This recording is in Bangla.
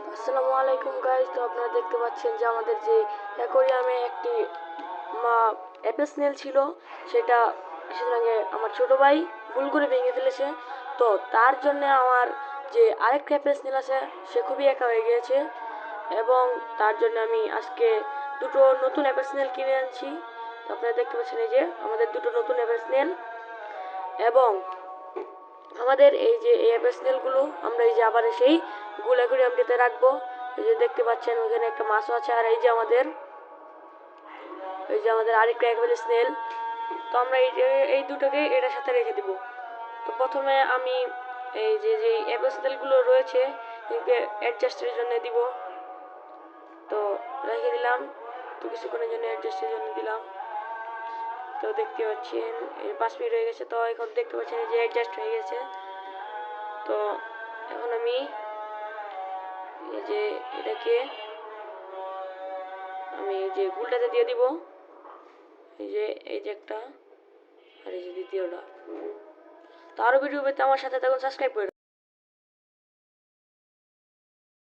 আসসালামু আলাইকুম গাইস। তো আপনারা দেখতে পাচ্ছেন যে আমাদের যে অ্যাকোরিয়ামে একটি অ্যাপেল স্নেল ছিল, সেটা কিছুদিন আগে আমার ছোট ভাই ভুল করে ভেঙে ফেলেছে। তো তার জন্য আমার যে আরেকটা অ্যাপেল স্নেল আছে সে খুবই একা হয়ে গিয়েছে, এবং তার জন্য আমি আজকে দুটো নতুন অ্যাপেল স্নেল কিনে আনছি। তো আপনারা দেখতে পাচ্ছেন এই যে আমাদের দুটো নতুন অ্যাপেল স্নেল, এবং আমাদের এই যে এই অ্যাপেল স্নেলগুলো আমরা এই যে আবার সেই গোল অ্যাকোরিয়ামটিতে রাখবো। এই যে দেখতে পাচ্ছেন ওখানে একটা মাছও আছে, আর এই যে আমাদের আরেকটা অ্যাপেল স্নেল। তো আমরা এই দুটোকে এটার সাথে রেখে দিব। তো প্রথমে আমি এই যে যে অ্যাপেল স্নেলগুলো রয়েছে এগুলোকে অ্যাডজাস্টের জন্য দিব। তো রেখে দিলাম, তো কিছুক্ষণের জন্য অ্যাডজাস্টের জন্য দিলাম। তো দেখতে পাচ্ছেন এই 5 মিনিট হয়ে গেছে। তো এখন দেখতে পাচ্ছেন এই যে অ্যাডজাস্ট হয়ে গেছে। তো এখন আমি এই যে এটাকে আমি এই যে গুলটাতে দিয়ে দিব। এই যে একটা, আর এই যে দ্বিতীয়টা। তো আরো ভিডিও পেতে আমার সাথে থাকুন, সাবস্ক্রাইব করে